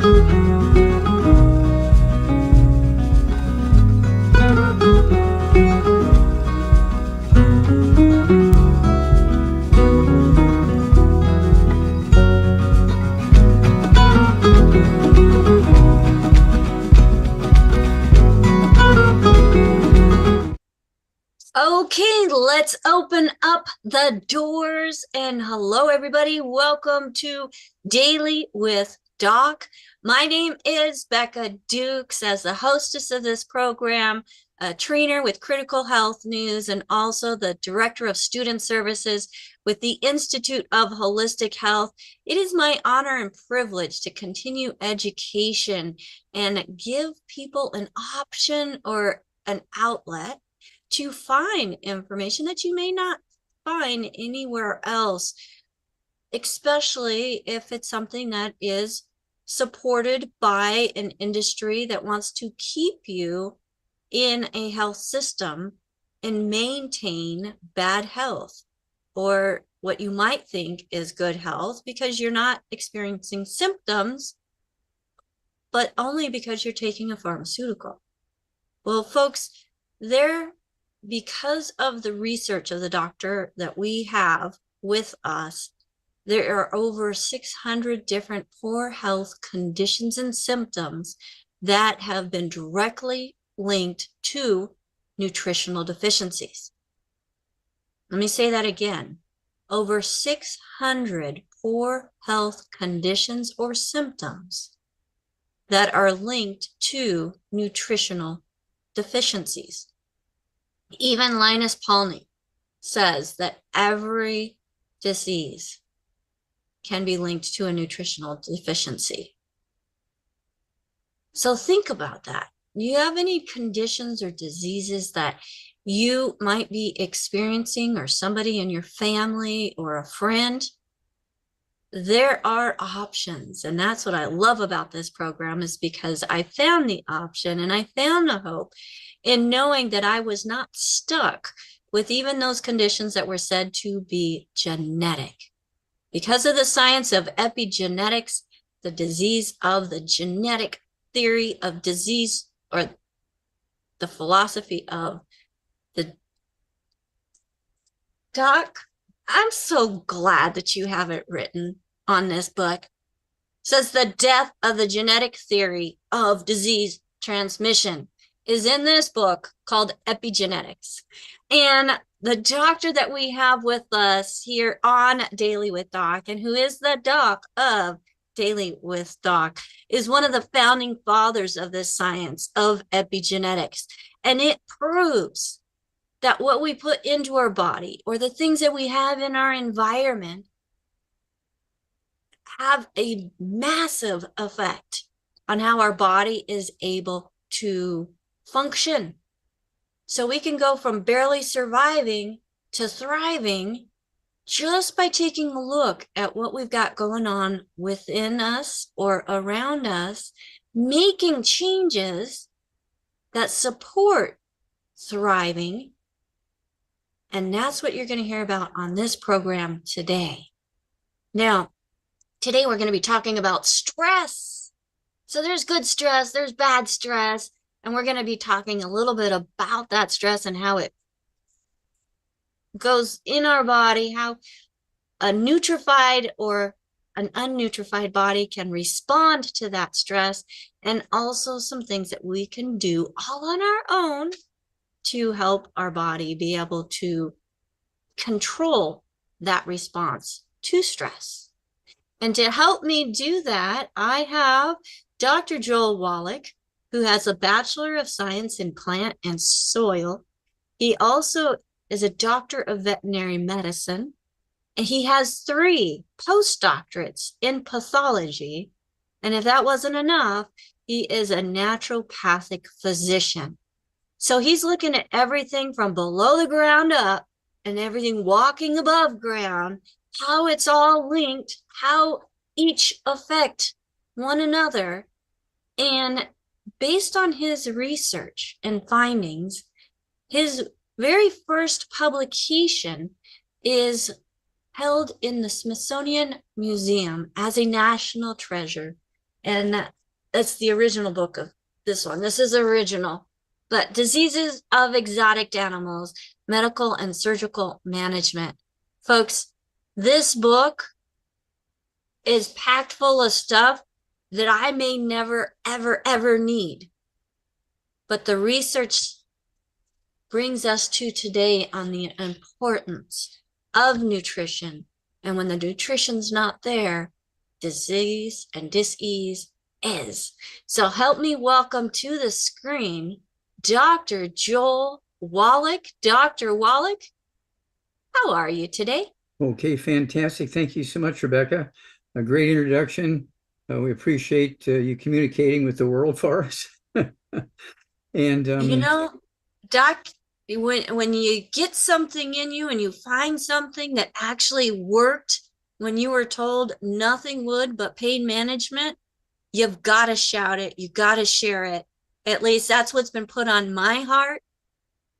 Okay, let's open up the doors. And hello, everybody. Welcome to Daily with Doc. My name is Becca Dukes. As the hostess of this program, a trainer with Critical Health News, and also the Director of Student Services with the Institute of Holistic Health. It is my honor and privilege to continue education and give people an option or an outlet to find information that you may not find anywhere else, especially if it's something that is supported by an industry that wants to keep you in a health system and maintain bad health, or what you might think is good health, because you're not experiencing symptoms, but only because you're taking a pharmaceutical. Well, folks, because of the research of the doctor that we have with us, there are over 600 different poor health conditions and symptoms that have been directly linked to nutritional deficiencies. Let me say that again. Over 600 poor health conditions or symptoms that are linked to nutritional deficiencies. Even Linus Pauling says that every disease can be linked to a nutritional deficiency. So think about that. Do you have any conditions or diseases that you might be experiencing, or somebody in your family or a friend? There are options, and that's what I love about this program, is because I found the option and I found the hope in knowing that I was not stuck with even those conditions that were said to be genetic. Because of the science of epigenetics, the disease of the genetic theory of disease, or the philosophy of the doc, I'm so glad that you have it written on this book. It says the death of the genetic theory of disease transmission is in this book called Epigenetics. And the doctor that we have with us here on Daily with Doc, and who is the doc of Daily with Doc, is one of the founding fathers of this science of epigenetics. And it proves that what we put into our body, or the things that we have in our environment, have a massive effect on how our body is able to function. So we can go from barely surviving to thriving just by taking a look at what we've got going on within us or around us, making changes that support thriving. And that's what you're going to hear about on this program today. Now, today we're going to be talking about stress. So there's good stress, there's bad stress, and we're going to be talking a little bit about that stress and how it goes in our body, how a nutrified or an unnutrified body can respond to that stress, and also some things that we can do all on our own to help our body be able to control that response to stress. And to help me do that, I have Dr. Joel Wallick, who has a Bachelor of Science in Plant and Soil. He also is a Doctor of Veterinary Medicine, and he has 3 postdoctorates in pathology. And if that wasn't enough, he is a naturopathic physician. So he's looking at everything from below the ground up and everything walking above ground, how it's all linked, how each affect one another. And based on his research and findings, his very first publication is held in the Smithsonian Museum as a national treasure. And that's the original book of this one. This is original. But Diseases of Exotic Animals, Medical and Surgical Management. Folks, this book is packed full of stuff that I may never, ever, ever need. But the research brings us to today on the importance of nutrition. And when the nutrition's not there, disease and dis-ease is. So help me welcome to the screen Dr. Joel Wallick. Dr. Wallick, how are you today? Okay, fantastic. Thank you so much, Rebecca. A great introduction. We appreciate you communicating with the world for us. And You know, Doc, when you get something in you and you find something that actually worked when you were told nothing would but pain management, you've got to shout it. You've got to share it. At least that's what's been put on my heart,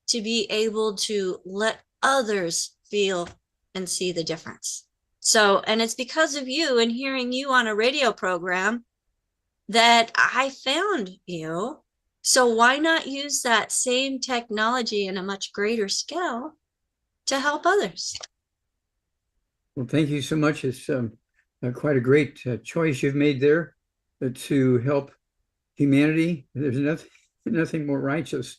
to be able to let others feel and see the difference. So, and it's because of you and hearing you on a radio program that I found you. So why not use that same technology in a much greater scale to help others? well, thank you so much. It's quite a great choice you've made there to help humanity. There's nothing more righteous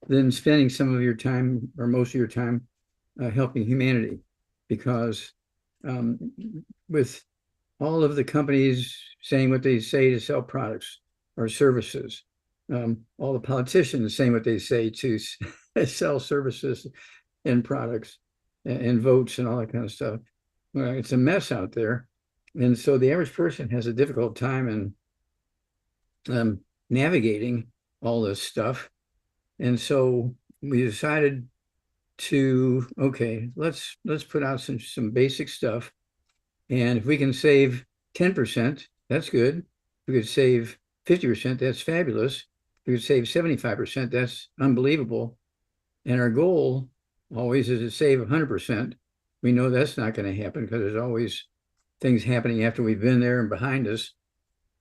than spending some of your time or most of your time helping humanity, because with all of the companies saying what they say to sell products or services, all the politicians saying what they say to sell services and products and votes and all that kind of stuff. Well, it's a mess out there. And so the average person has a difficult time in navigating all this stuff. And so we decided to, okay, let's put out some basic stuff. And if we can save 10%, that's good. If we could save 50%, that's fabulous. If we could save 75%, that's unbelievable. And our goal always is to save 100%. We know that's not going to happen because there's always things happening after we've been there and behind us.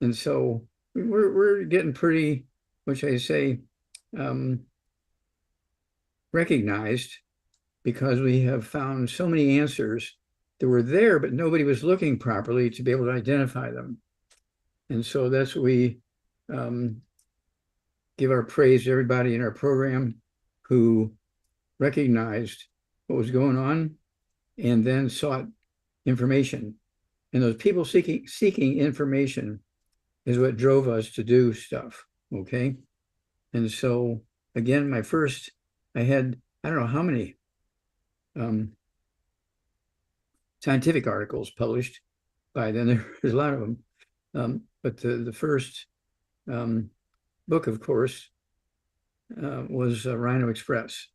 And so we're getting pretty, what should I say, recognized, because we have found so many answers that were there, but nobody was looking properly to be able to identify them. And so that's what we give our praise to everybody in our program who recognized what was going on and then sought information. And those people seeking information is what drove us to do stuff, okay? And so, again, I had, I don't know how many scientific articles published by then. There's a lot of them. But the first book, of course, was Rhino Express.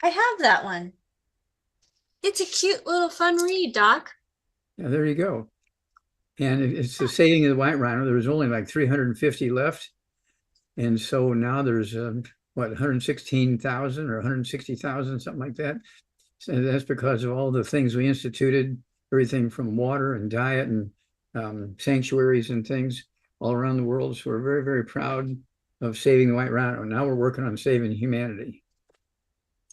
I have that one. It's a cute little fun read, Doc. Yeah, there you go. And it's the saving of the white rhino. There was only like 350 left. And so now there's, 116,000 or 160,000, something like that. So that's because of all the things we instituted, everything from water and diet and sanctuaries and things all around the world. So we're very, very proud of saving the white rhino. Now we're working on saving humanity.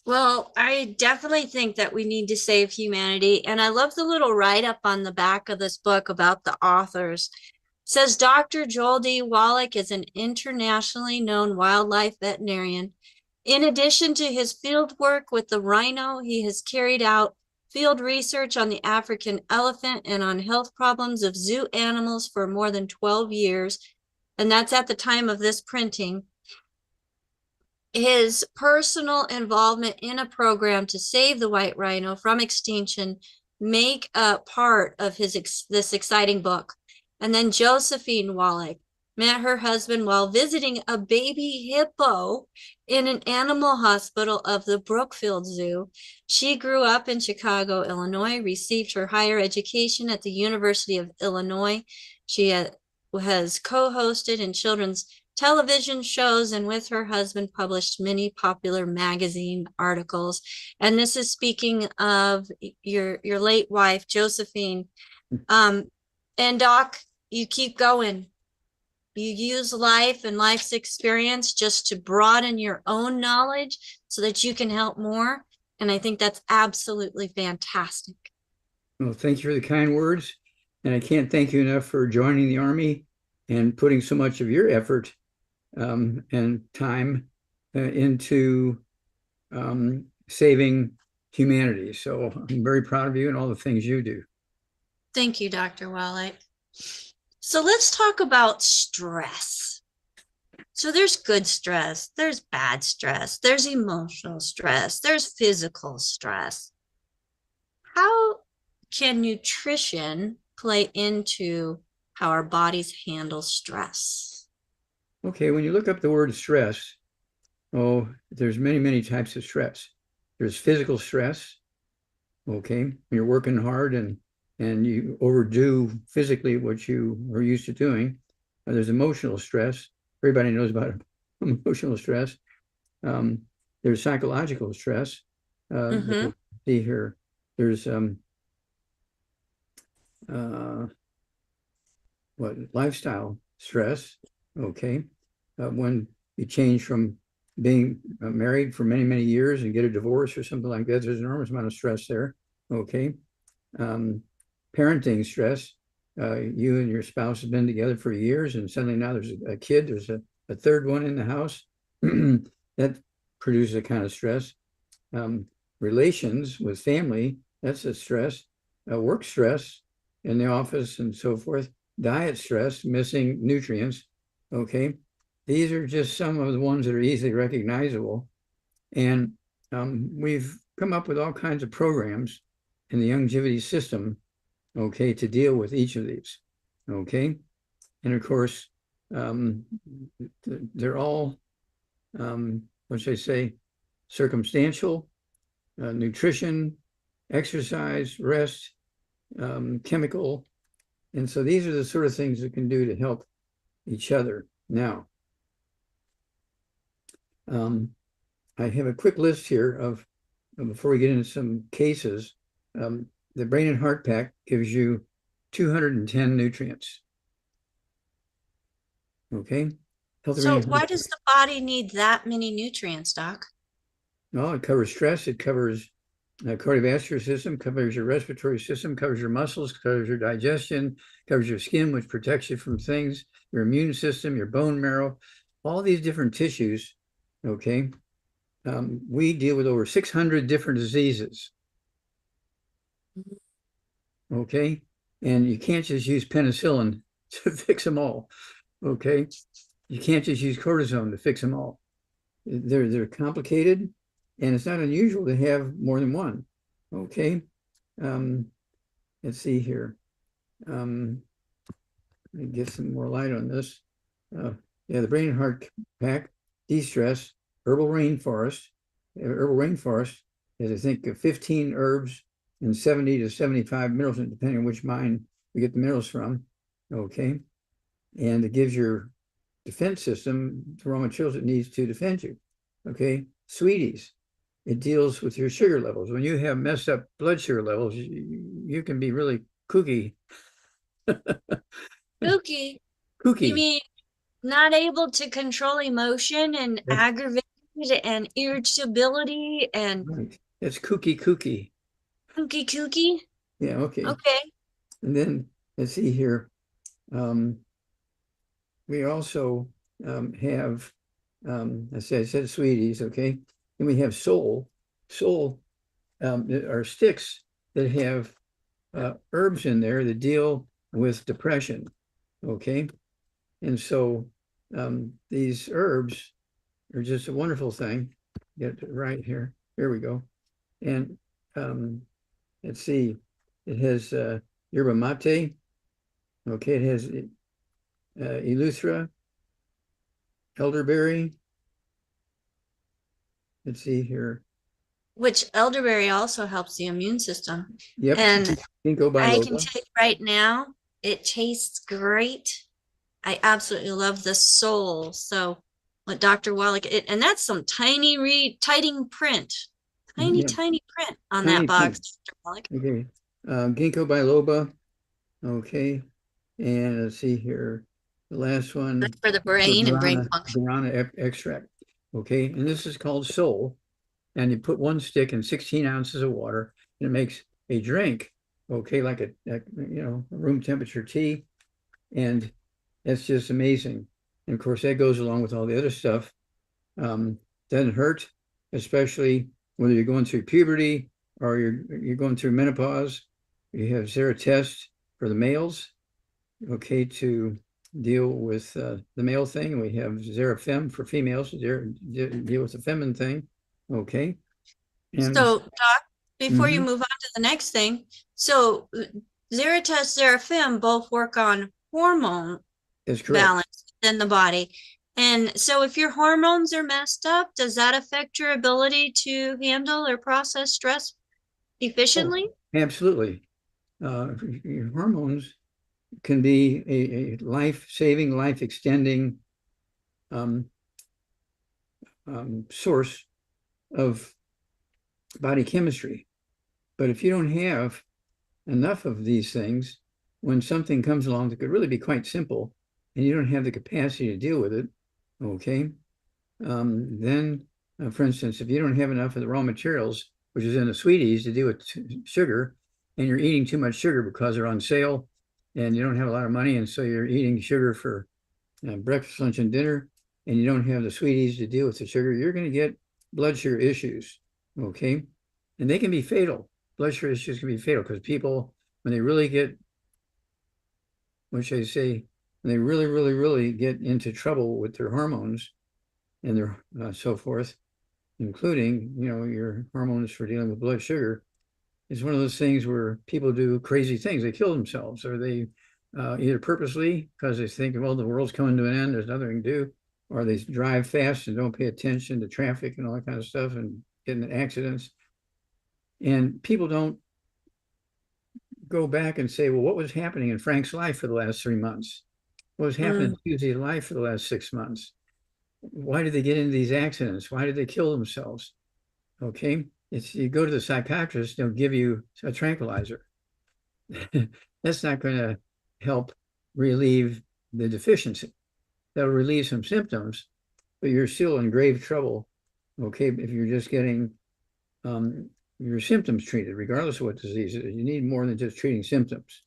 Well, I definitely think that we need to save humanity. And I love the little write-up on the back of this book about the authors. It says Dr. Joel D. Wallick is an internationally known wildlife veterinarian. In addition to his field work with the rhino, he has carried out field research on the African elephant and on health problems of zoo animals for more than 12 years. And that's at the time of this printing. His personal involvement in a program to save the white rhino from extinction make a part of this exciting book. And then Josephine Wallick met her husband while visiting a baby hippo in an animal hospital of the Brookfield Zoo. She grew up in Chicago, Illinois, received her higher education at the University of Illinois. She has co-hosted in children's television shows, and with her husband published many popular magazine articles. And this is speaking of your late wife, Josephine. And Doc, you keep going. You use life and life's experience just to broaden your own knowledge so that you can help more. And I think that's absolutely fantastic. Well, thank you for the kind words. And I can't thank you enough for joining the Army and putting so much of your effort and time into saving humanity. So I'm very proud of you and all the things you do. Thank you, Dr. Wallick. So let's talk about stress. So there's good stress, there's bad stress, there's emotional stress, there's physical stress. How can nutrition play into how our bodies handle stress? Okay, when you look up the word stress, oh, there's many, many types of stress. There's physical stress, okay, when you're working hard and you overdo physically what you are used to doing. There's emotional stress. Everybody knows about emotional stress. There's psychological stress. Mm-hmm. See here, there's what lifestyle stress. Okay, when you change from being married for many, many years and get a divorce or something like that, there's an enormous amount of stress there. Okay. Parenting stress. You and your spouse have been together for years, and suddenly now there's a kid, there's a third one in the house. That produces a kind of stress. Relations with family, that's a stress. Work stress in the office and so forth. Diet stress, missing nutrients. Okay. These are just some of the ones that are easily recognizable. And we've come up with all kinds of programs in the longevity system, okay, to deal with each of these, okay? And of course, they're all, what should I say, circumstantial, nutrition, exercise, rest, chemical. And so these are the sort of things that can do to help each other. Now, I have a quick list here of, before we get into some cases, the Brain and Heart Pack gives you 210 nutrients. Okay. Healthy So Brain. why does the body need that many nutrients, Doc? Well, it covers stress. It covers cardiovascular system, covers your respiratory system, covers your muscles, covers your digestion, covers your skin, which protects you from things, your immune system, your bone marrow, all these different tissues. Okay. We deal with over 600 different diseases. Okay. And you can't just use penicillin to fix them all. Okay. You can't just use cortisone to fix them all. They're complicated, and it's not unusual to have more than one. Okay. Let's see here. Let me get some more light on this. Yeah, the Brain and Heart Pack, de-stress, herbal rainforest. Herbal rainforest is, I think, 15 herbs and 70 to 75 minerals, depending on which mine we get the minerals from. Okay. And it gives your defense system the raw materials it needs to defend you. Okay. Sweeties, it deals with your sugar levels. When you have messed up blood sugar levels, you can be really kooky. Kooky. You Kooky. mean not able to control emotion and That's aggravated and irritability and right. That's kooky. kooky? Yeah, okay. Okay. And then let's see here. We also have, I said sweeties, okay. And we have soul. Soul are sticks that have herbs in there that deal with depression, okay. And so these herbs are just a wonderful thing. Get it right here. Here we go. And let's see, it has yerba mate. Okay, it has eleuthera, elderberry. Let's see here. Which elderberry also helps the immune system. Yep, And ginkgo I can biloba. tell you right now, it tastes great. I absolutely love the soul. So what Dr. Wallach, and that's some tiny print, Yeah, tiny print on that tiny box, print. Dr. Wallach. Okay, ginkgo biloba. Okay, And let's see here. The last Good one, for the brain and brain function. guarana extract. Okay, and this is called Sol. And you put one stick in 16 ounces of water, and it makes a drink. Okay, like a room temperature tea, and that's just amazing. And of course, that goes along with all the other stuff. Doesn't hurt, especially whether you're going through puberty or you're going through menopause. You have Zeratest for the males, okay, to deal with the male thing. We have Zerafem for females to deal with the feminine thing, okay. And So, Doc, before you mhm, move on to the next thing, so Zeratest, Zarafem both work on hormone that's correct. balance within the body. And so if your hormones are messed up, does that affect your ability to handle or process stress Oh, efficiently? absolutely. Uh, your hormones can be a life-saving, life-extending um, source of body chemistry. But if you don't have enough of these things, when something comes along that could really be quite simple, and you don't have the capacity to deal with it, okay, then, for instance, if you don't have enough of the raw materials, which is in the sweeties, to deal with sugar, and you're eating too much sugar because they're on sale, and you don't have a lot of money, and so you're eating sugar for breakfast, lunch, and dinner, and you don't have the sweeties to deal with the sugar, you're going to get blood sugar issues, okay? And they can be fatal. Blood sugar issues can be fatal because people, when they really get, what should I say, when they really, really, really get into trouble with their hormones and their so forth, including, your hormones for dealing with blood sugar, is one of those things where people do crazy things. They kill themselves, or they either purposely because they think, well, the world's coming to an end, there's nothing to do, or they drive fast and don't pay attention to traffic and all that kind of stuff and get in accidents. And people don't go back and say, well, what was happening in Frank's life for the last 3 months? What was happening Mm. in Susie's life for the last 6 months? Why did they get into these accidents? Why did they kill themselves? Okay. It's you go to the psychiatrist, they'll give you a tranquilizer. That's not going to help relieve the deficiency. That'll relieve some symptoms, but you're still in grave trouble. Okay. If you're just getting your symptoms treated, regardless of what disease it is, you need more than just treating symptoms.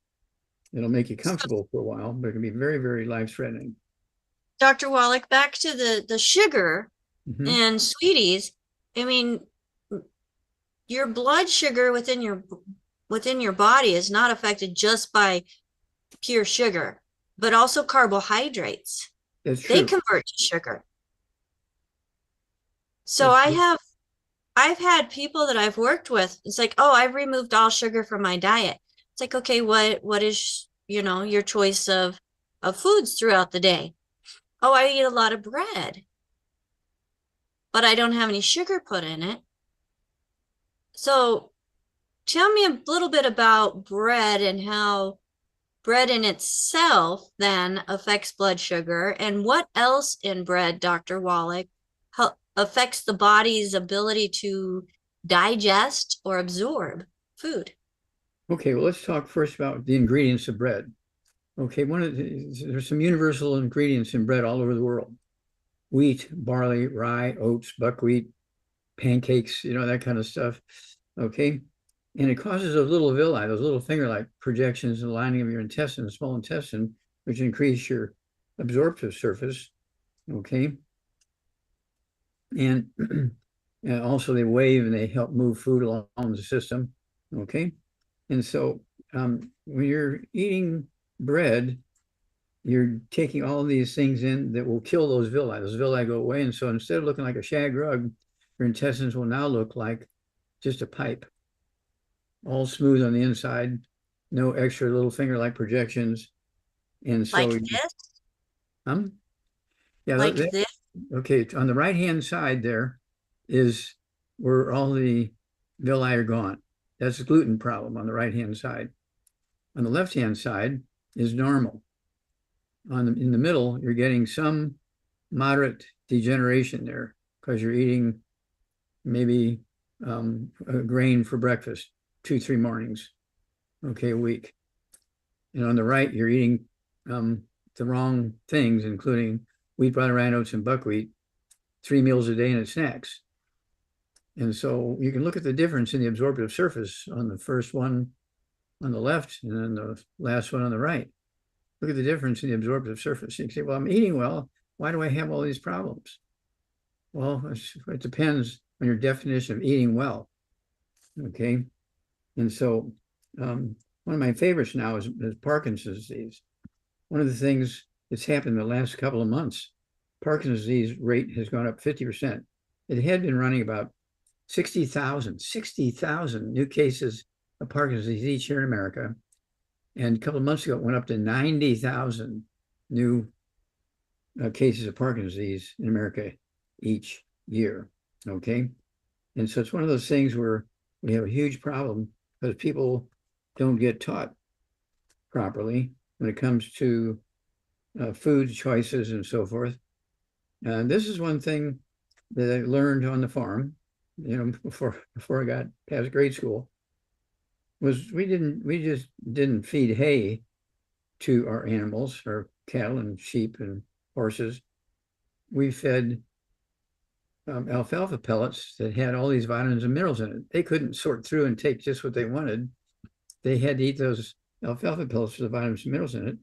It'll make you So, comfortable for a while, but it can be very, very life-threatening. Dr. Wallach, back to the sugar Mhm. and sweeties. I mean, your blood sugar within your body is not affected just by pure sugar, but also carbohydrates. That's They true. convert to sugar. So That's I true. have I've had people that I've worked with. It's like, oh, I've removed all sugar from my diet. It's like, okay, what is, your choice of foods throughout the day? Oh, I eat a lot of bread, but I don't have any sugar put in it. So tell me a little bit about bread and how bread in itself then affects blood sugar, and what else in bread, Dr. Wallach, affects the body's ability to digest or absorb food. Okay, well, let's talk first about the ingredients of bread. Okay, there's some universal ingredients in bread all over the world. Wheat, barley, rye, oats, buckwheat, pancakes, that kind of stuff. Okay. And it causes those little villi, those little finger-like projections in the lining of your intestine, the small intestine, which increase your absorptive surface. Okay. And, and also they wave and they help move food along the system. Okay. And so when you're eating bread, you're taking all of these things in that will kill those villi. Those villi go away. And so instead of looking like a shag rug, your intestines will now look like just a pipe, all smooth on the inside, no extra little finger-like projections. And Like so, this, um, yeah, like this. okay. On the right-hand side there is where all the villi are gone. That's the gluten problem on the right-hand side. On the left-hand side is normal. In the middle, you're getting some moderate degeneration there because you're eating maybe a grain for breakfast, 2, 3 mornings, okay, a week. And on the right, you're eating the wrong things, including wheat, brown rye oats, and buckwheat, 3 meals a day and snacks. And so you can look at the difference in the absorptive surface on the first one on the left and then the last one on the right. Look at the difference in the absorptive surface. You can say, well, I'm eating well. Why do I have all these problems? Well, it depends on your definition of eating well. Okay. And so one of my favorites now is Parkinson's disease. One of the things that's happened in the last couple of months, Parkinson's disease rate has gone up 50%. It had been running about 60,000 new cases of Parkinson's disease each year in America. And a couple of months ago, it went up to 90,000 new cases of Parkinson's disease in America each year. Okay. And so it's one of those things where we have a huge problem because people don't get taught properly when it comes to food choices and so forth. This is one thing that I learned on the farm, before I got past grade school, was we just didn't feed hay to our animals, our cattle and sheep and horses. We fed alfalfa pellets that had all these vitamins and minerals in it. They couldn't sort through and take just what they wanted. They had to eat those alfalfa pellets with the vitamins and minerals in it.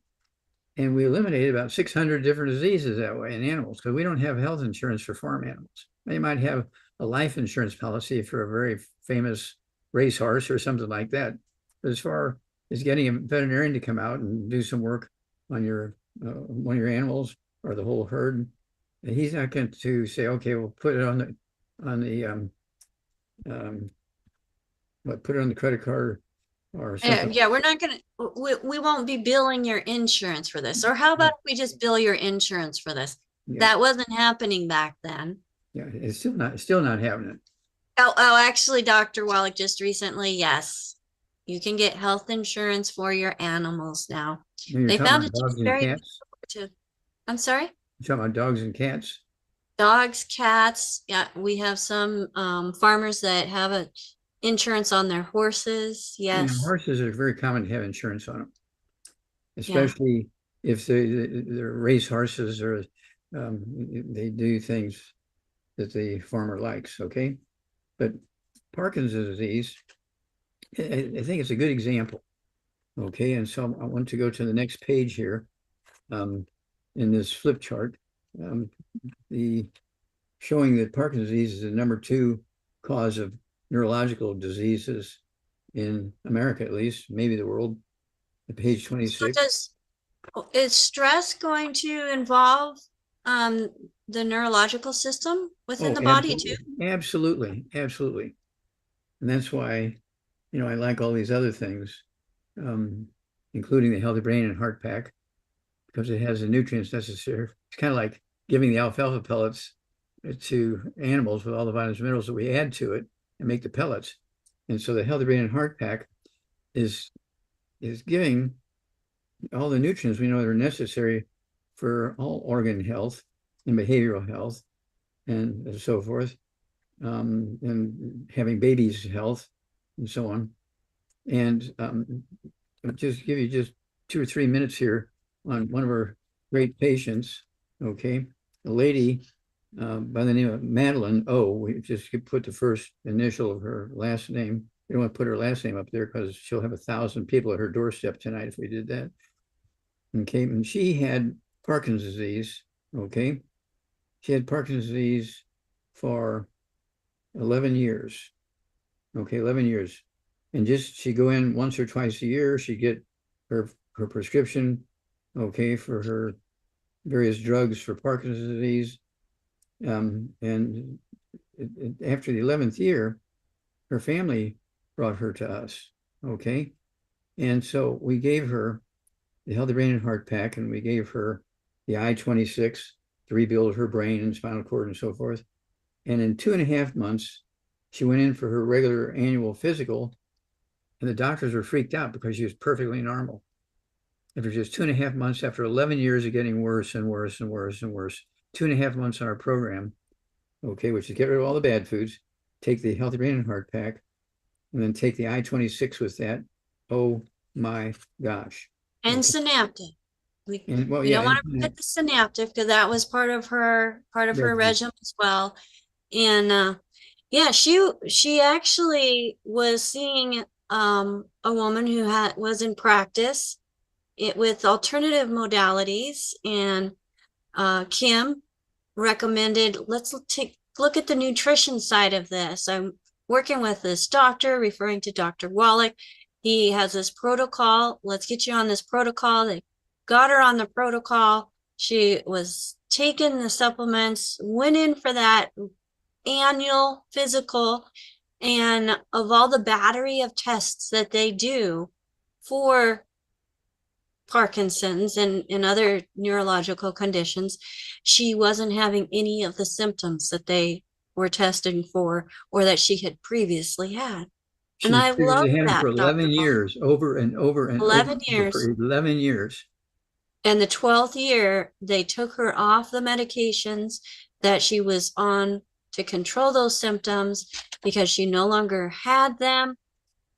And we eliminated about 600 different diseases that way in animals because we don't have health insurance for farm animals. They might have a life insurance policy for a very famous racehorse or something like that. But as far as getting a veterinarian to come out and do some work on one of your animals or the whole herd, he's not going to say, okay, we'll put it on the credit card or something. Yeah, we're not gonna we won't be billing your insurance for this. Or how about if we just bill your insurance for this? Yeah. That wasn't happening back then. Yeah, it's still not happening. Oh, actually, Dr. Wallick, just recently, yes. You can get health insurance for your animals now. You're They talking found about it to dogs be and very cats? I'm sorry? You're talking about dogs and cats? Dogs, cats. Yeah, we have some farmers that have a insurance on their horses. Yes. Horses are very common to have insurance on them, Yeah. especially if they're race horses or they do things that the farmer likes. Okay, but Parkinson's disease, I think it's a good example. Okay, and so I want to go to the next page here in this flip chart. Showing that Parkinson's disease is the #2 cause of neurological diseases in America, at least, maybe the world. At page 26. So is stress going to involve the neurological system within the body too? Absolutely. And that's why, I like all these other things, including the Healthy Brain and Heart Pack, because it has the nutrients necessary. It's kind of like giving the alfalfa pellets to animals with all the vitamins and minerals that we add to it and make the pellets. And so the Healthy Brain and Heart Pack is giving all the nutrients we know that are necessary for all organ health and behavioral health and so forth, and having babies' health and so on. And I'll just give you just 2 or 3 minutes here on one of our great patients. Okay, a lady by the name of Madeline O. We just put the first initial of her last name. We don't want to put her last name up there because she'll have 1,000 people at her doorstep tonight if we did that. Okay, and she had Parkinson's disease. Okay, she had Parkinson's disease for 11 years. Okay, 11 years. And just she'd go in once or twice a year. She'd get her prescription, okay, for her various drugs for Parkinson's disease. And after the 11th year, her family brought her to us. Okay, and so we gave her the Healthy Brain and Heart Pack, and we gave her the I-26 to rebuild her brain and spinal cord and so forth. And in 2.5 months, she went in for her regular annual physical, and the doctors were freaked out because she was perfectly normal. After just 2.5 months, after 11 years of getting worse and worse and worse and worse, 2.5 months on our program, okay, which is get rid of all the bad foods, take the Healthy Brain and Heart Pack, and then take the I-26 with that. Oh my gosh. And okay. synaptic. And well, We yeah, don't want to forget the synaptic because that was part of her regimen as well. And yeah, she actually was seeing a woman who was in practice with alternative modalities, and Kim recommended, let's take look at the nutrition side of this. I'm working with this doctor, referring to Dr. Wallick. He has this protocol. Let's get you on this protocol. They got her on the protocol. She was taking the supplements, went in for that annual physical, and of all the battery of tests that they do for Parkinson's and other neurological conditions, she wasn't having any of the symptoms that they were testing for or that she had previously had. And she I love previously had them that, for Dr. 11 Paul. years, over and over and over 11 for years. 11 years. And the 12th year, they took her off the medications that she was on to control those symptoms because she no longer had them.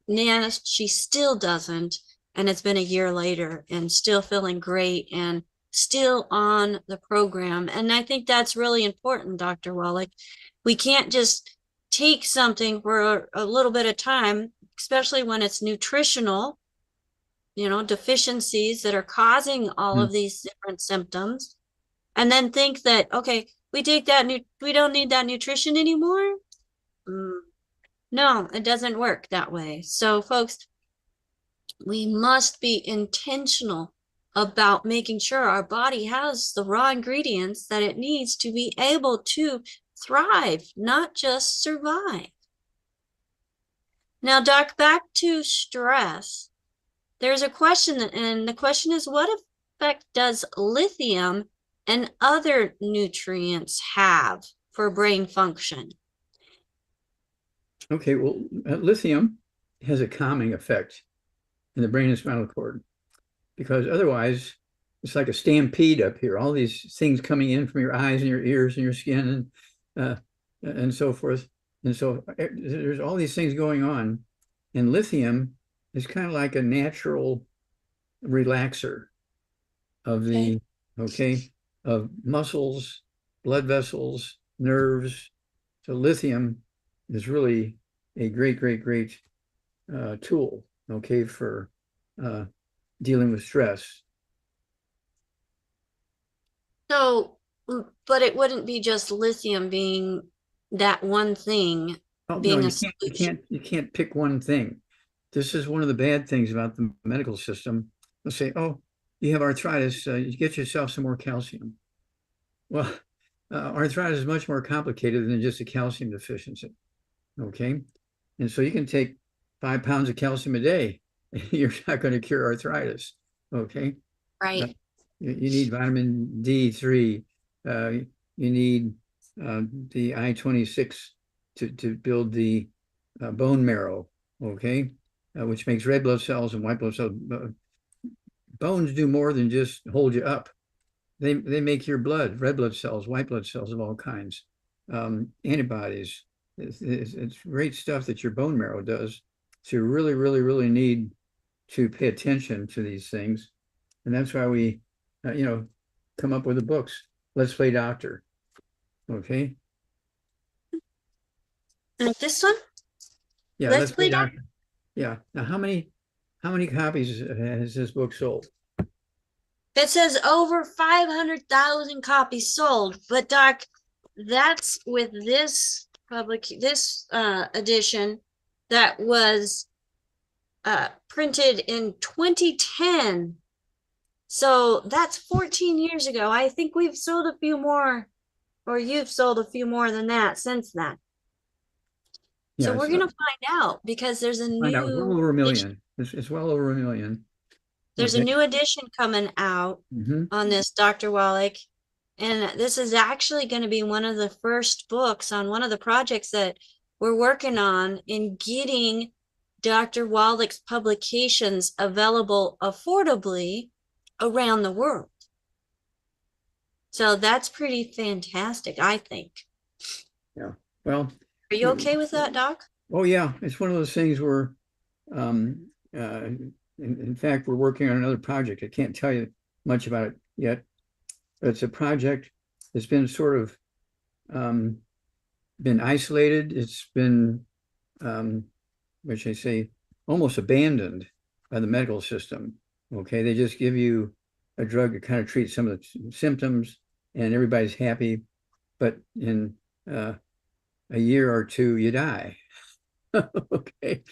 Now she still doesn't. And it's been a year later and still feeling great and still on the program. And I think that's really important, Dr. Wallick. We can't just take something for a little bit of time, especially when it's nutritional, deficiencies that are causing all Hmm. of these different symptoms, and then think that, okay, we don't need that nutrition anymore. Mm, no, it doesn't work that way. So, folks, we must be intentional about making sure our body has the raw ingredients that it needs to be able to thrive, not just survive. Now, Doc, back to stress. There's a question, and the question is, what effect does lithium and other nutrients have for brain function? Okay, well, lithium has a calming effect in the brain and spinal cord, because otherwise it's like a stampede up here, all these things coming in from your eyes and your ears and your skin and so forth. And so there's all these things going on. And lithium is kind of like a natural relaxer of Okay. the, okay, of muscles, blood vessels, nerves. So lithium is really a great tool, okay, for uh, dealing with stress. So, but it wouldn't be just lithium being that one thing, Oh no, being a you can't, you solution. can't, you can't pick one thing. This is one of the bad things about the medical system. They'll say, "Oh, you have arthritis. You get yourself some more calcium." Well, arthritis is much more complicated than just a calcium deficiency. Okay, and so you can take 5 pounds of calcium a day. You're not going to cure arthritis. Okay, uh, Right. you need vitamin D3. You need the I-26 to build the bone marrow. Okay, which makes red blood cells and white blood cells. Bones do more than just hold you up. They make your blood, red blood cells, white blood cells of all kinds, antibodies. It's great stuff that your bone marrow does. So you really need to pay attention to these things. And that's why we, come up with the books. Let's Play Doctor. Okay. Like this one, Yeah, let's Let's Play play doctor. Doctor. Yeah. Now, how many copies has this book sold? It says over 500,000 copies sold, but Doc, that's with this edition that was printed in 2010. So that's 14 years ago. I think we've sold a few more, or you've sold a few more than that since then. So we're Yes. gonna find out because there's a Find out. It's well new over a edition, million. It's well over a million. there's a Okay. new edition coming out Hmm. on this, Dr. Wallick. And this is actually going to be one of the first books on one of the projects that we're working on in getting Dr. Wallick's publications available affordably around the world. So that's pretty fantastic, I think. Yeah. Well, Are you okay with that, Doc? oh yeah, it's one of those things where, um, in fact, we're working on another project. I can't tell you much about it yet. But it's a project that's been sort of been isolated. It's been, what should I say, almost abandoned by the medical system. Okay, they just give you a drug to kind of treat some of the symptoms, and everybody's happy. But in a year or two, you die. Okay,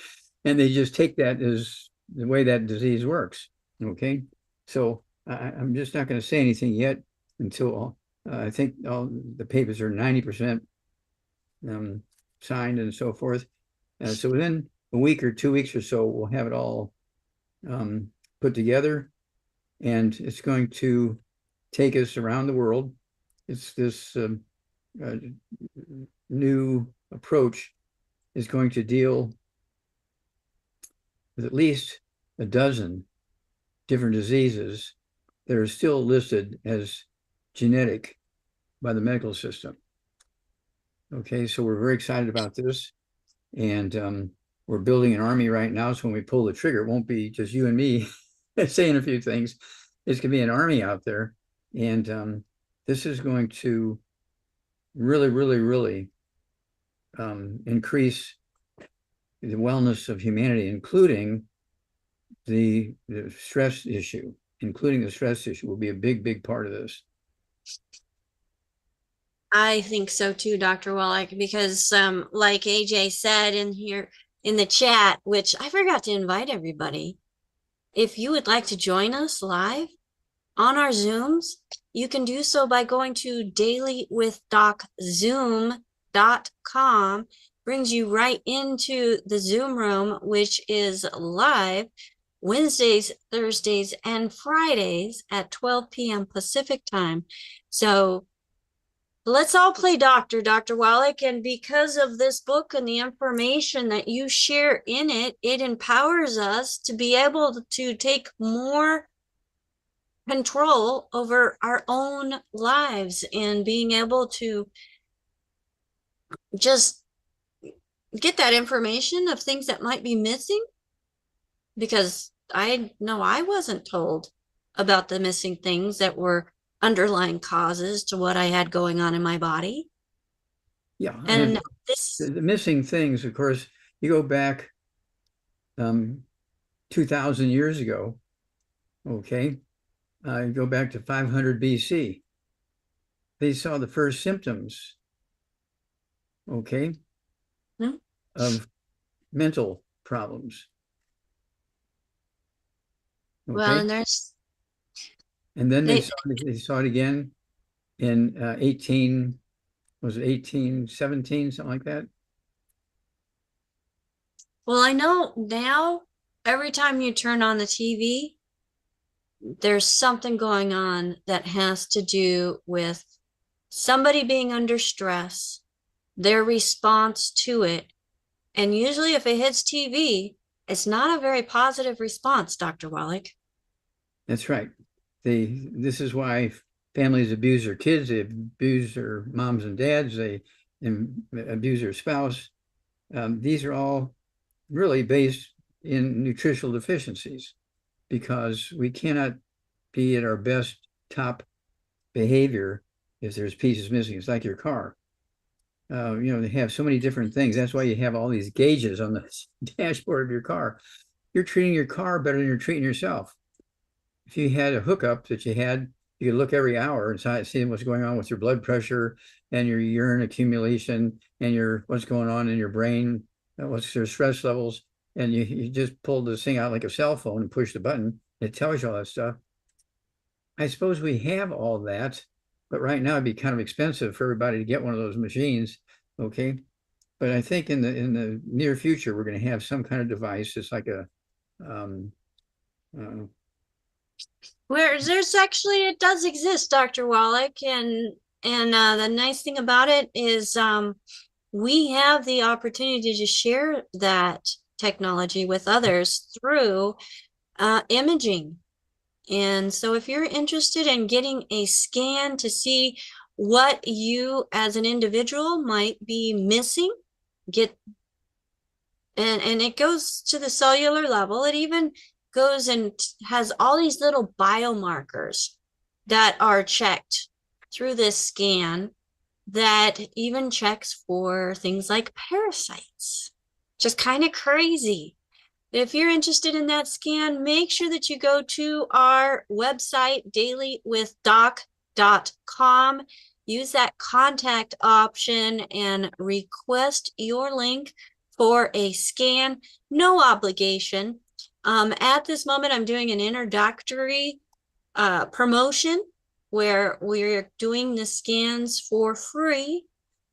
and they just take that as the way that disease works. Okay, so I'm just not going to say anything yet until I think all the papers are 90% signed and so forth. So within a week or 2 weeks or so, we'll have it all put together, and it's going to take us around the world. It's this new approach is going to deal with at least a dozen different diseases that are still listed as genetic by the medical system. Okay, so we're very excited about this, and we're building an army right now. So when we pull the trigger, it won't be just you and me saying a few things. It's going to be an army out there, and this is going to really, really, really increase the wellness of humanity, including the stress issue. Including the stress issue will be a big, big part of this. I think so too, Dr. Wallach, because like AJ said in here in the chat, which I forgot to invite everybody, if you would like to join us live on our Zooms, you can do so by going to DailywithDocZoom.com. Brings you right into the Zoom room, which is live Wednesdays, Thursdays, and Fridays at 12 p.m. Pacific time. So let's all play doctor, Dr. Wallick. And because of this book and the information that you share in it, it empowers us to be able to take more control over our own lives and being able to just get that information of things that might be missing, because I know I wasn't told about the missing things that were underlying causes to what I had going on in my body. Yeah, And this, the missing things, of course, you go back 2,000 years ago, okay, you go back to 500 BC. They saw the first symptoms, okay, of mental problems. well, Okay. and then they saw it again in 1817, something like that. well, I know now every time you turn on the TV, there's something going on that has to do with somebody being under stress, their response to it. And usually if it hits TV, it's not a very positive response, Dr. Wallick. That's right. This is why families abuse their kids, they abuse their moms and dads, they abuse their spouse. These are all really based in nutritional deficiencies, because we cannot be at our best top behavior if there's pieces missing. It's like your car. They have so many different things. That's why you have all these gauges on the dashboard of your car. You're treating your car better than you're treating yourself. If you had a hookup that you could look every hour and see what's going on with your blood pressure and your urine accumulation and what's going on in your brain, what's your stress levels, and you just pull this thing out like a cell phone and push the button. It tells you all that stuff. I suppose we have all that, but right now it'd be kind of expensive for everybody to get one of those machines. Okay. But I think in the near future, we're going to have some kind of device. It's like Where there's actually, it does exist, Dr. Wallach. And the nice thing about it is we have the opportunity to share that technology with others through imaging. And so if you're interested in getting a scan to see what you as an individual might be missing, and it goes to the cellular level. It even goes and has all these little biomarkers that are checked through this scan that even checks for things like parasites. Just kind of crazy. If you're interested in that scan, make sure that you go to our website, DailywithDoc.com. Use that contact option and request your link for a scan. No obligation. At this moment, I'm doing an introductory promotion where we're doing the scans for free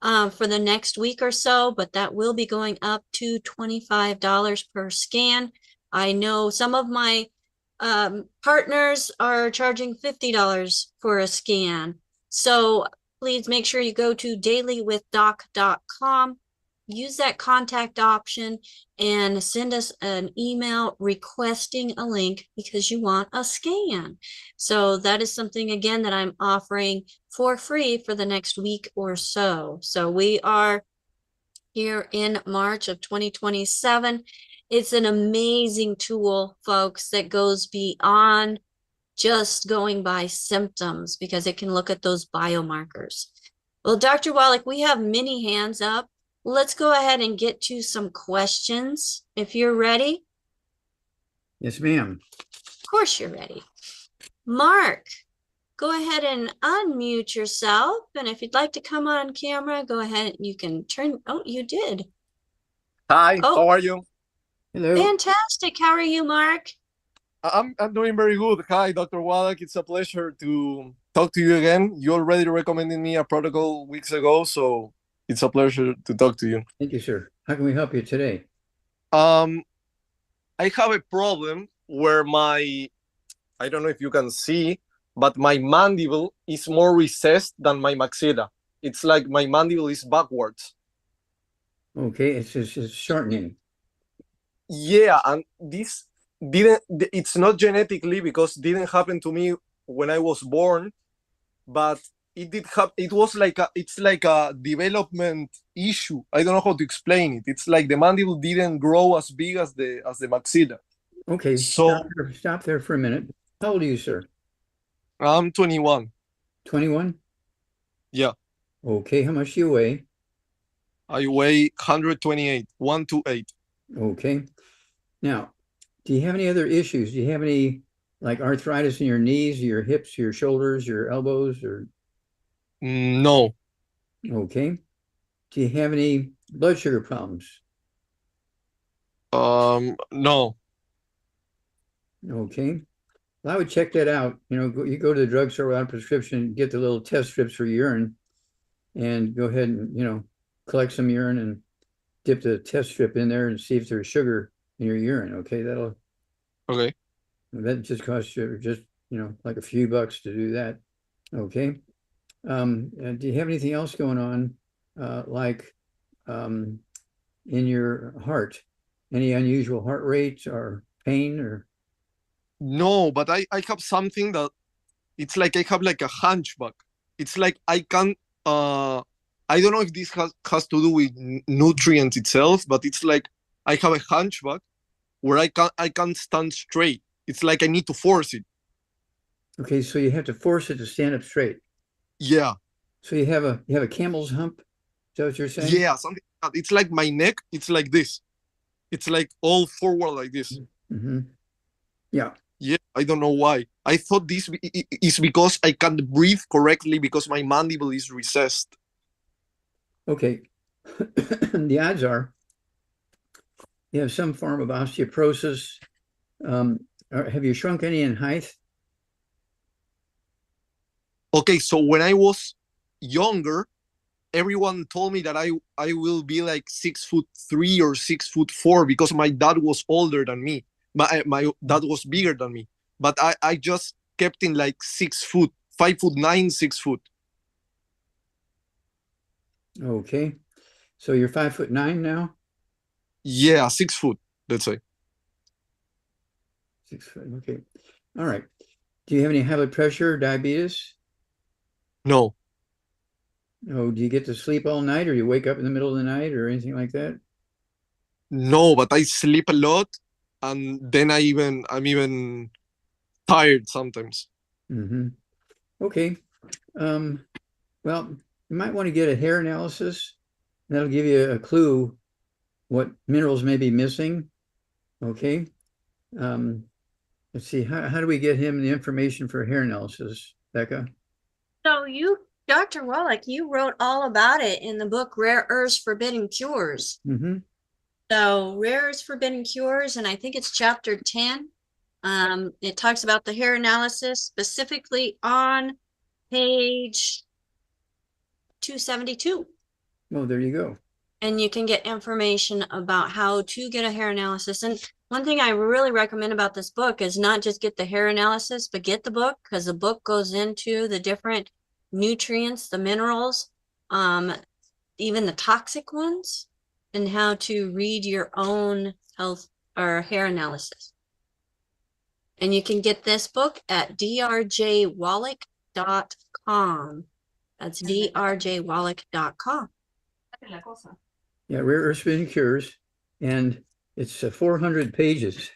for the next week or so, but that will be going up to $25 per scan. I know some of my partners are charging $50 for a scan. So please make sure you go to DailywithDoc.com, use that contact option, and send us an email requesting a link because you want a scan. So that is something, again, that I'm offering for free for the next week or so. So we are here in March of 2027. It's an amazing tool, folks, that goes beyond just going by symptoms because it can look at those biomarkers. Well, Dr. Wallick, we have many hands up. Let's go ahead and get to some questions if you're ready. Yes, ma'am. Of course you're ready. Mark, go ahead and unmute yourself. And if you'd like to come on camera, go ahead. You can turn. Oh, you did. Hi, Oh, how are you? Hello. fantastic. How are you, Mark? I'm doing very good. Hi, Dr. Wallach. It's a pleasure to talk to you again. You already recommended me a protocol weeks ago, so it's a pleasure to talk to you. Thank you, sir. How can we help you today? I have a problem where I don't know if you can see, but my mandible is more recessed than my maxilla. It's like my mandible is backwards. Okay, it's shortening. Yeah, and this it's not genetically because it didn't happen to me when I was born, but it did happen. It's like a development issue. I don't know how to explain it. It's like the mandible didn't grow as big as the maxilla. Okay, So stop there for a minute. How old are you, sir? I'm 21. 21? Yeah. Okay, how much do you weigh? I weigh 128, 128. Okay. Now, do you have any other issues? Do you have any like arthritis in your knees, your hips, your shoulders, your elbows, or No. okay? Do you have any blood sugar problems? No. Okay. Well, I would check that out. You know, you go to the drugstore without a prescription, get the little test strips for urine, and go ahead and, you know, collect some urine and dip the test strip in there and see if there's sugar in your urine. Okay, Okay. that just costs you just, you know, like a few bucks to do that. Okay. And do you have anything else going on, like in your heart? Any unusual heart rates or pain or? No, but I have something that it's like I have like a hunchback. It's like I can't I don't know if this has to do with nutrients itself, but it's like I have a hunchback where I can't stand straight. It's like I need to force it. Okay, so you have to force it to stand up straight. Yeah. So you have a camel's hump? Is that what you're saying? Yeah, something like that. It's like my neck, it's like this. It's like all forward like this. Mm-hmm. Yeah. Yeah, I don't know why. I thought this is because I can't breathe correctly because my mandible is recessed. Okay. The odds are you have some form of osteoporosis. Have you shrunk any in height? Okay, so when I was younger, everyone told me that I will be like 6'3" or 6'4" because my dad was older than me. My dad was bigger than me, but I just kept in like 6 foot, 5'9", 6 foot. Okay. So you're 5'9" now? Yeah, 6 foot, let's say. 6 foot. Okay. All right. Do you have any high blood pressure, diabetes? No, Oh, do you get to sleep all night, or do you wake up in the middle of the night, or anything like that? no, but I sleep a lot, and then I'm even tired sometimes. Mm-hmm. Okay. Well, you might want to get a hair analysis. That'll give you a clue what minerals may be missing. Okay. Let's see, how do we get him the information for hair analysis, Becca? So Dr. Wallach, you wrote all about it in the book Rare Earths Forbidden Cures. Mm-hmm. So Rare Earths Forbidden Cures, and I think it's chapter 10. It talks about the hair analysis specifically on page 272. Oh, there you go. And you can get information about how to get a hair analysis. And one thing I really recommend about this book is not just get the hair analysis, but get the book, because the book goes into the different nutrients, the minerals, even the toxic ones, and how to read your own health or hair analysis. And you can get this book at drjwallick.com. That's drjwallick.com. Yeah, Rare Earth Forbidden Cures, and it's 400 pages.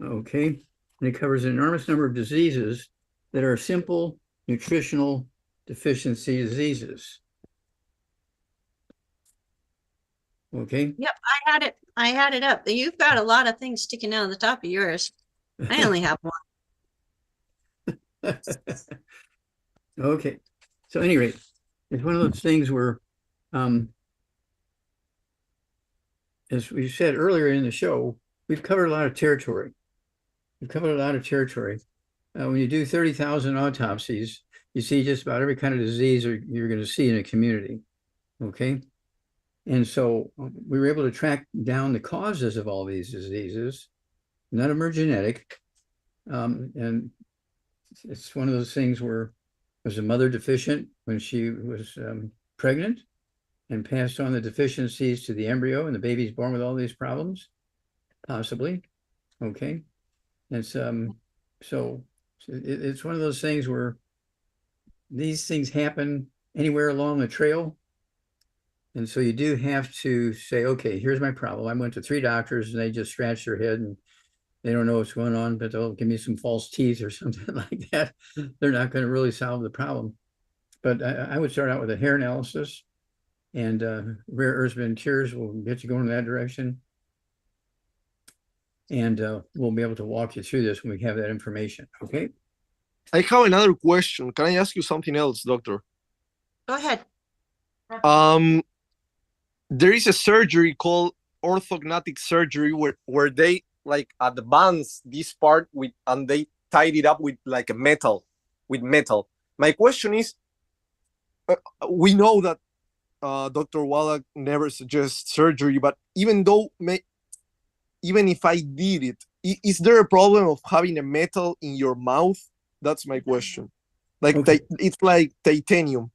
Okay, and it covers an enormous number of diseases that are simple nutritional deficiency diseases. Okay. Yep, I had it up. You've got a lot of things sticking out of the top of yours. I only have one. Okay. So anyway, it's one of those things where, as we said earlier in the show, we've covered a lot of territory. When you do 30,000 autopsies, you see just about every kind of disease you're going to see in a community. Okay. And so we were able to track down the causes of all these diseases. None of them are genetic. And it's one of those things where was a mother deficient when she was pregnant and passed on the deficiencies to the embryo, and the baby's born with all these problems? Possibly. Okay. It's so it's one of those things where these things happen anywhere along the trail. And so you do have to say, okay, here's my problem. I went to 3 doctors and they just scratch their head and they don't know what's going on, but they'll give me some false teeth or something like that. They're not going to really solve the problem. But I would start out with a hair analysis, and Rare Earths Forbidden Cures will get you going in that direction. And we'll be able to walk you through this when we have that information. Okay. I have another question. Can I ask you something else, doctor? Go ahead. There is a surgery called orthodontic surgery where they like advance this part and they tied it up with like metal. My question is, we know that Dr. Wallach never suggests surgery, but even if I did it, is there a problem of having a metal in your mouth? That's my question. Like okay. It's like titanium.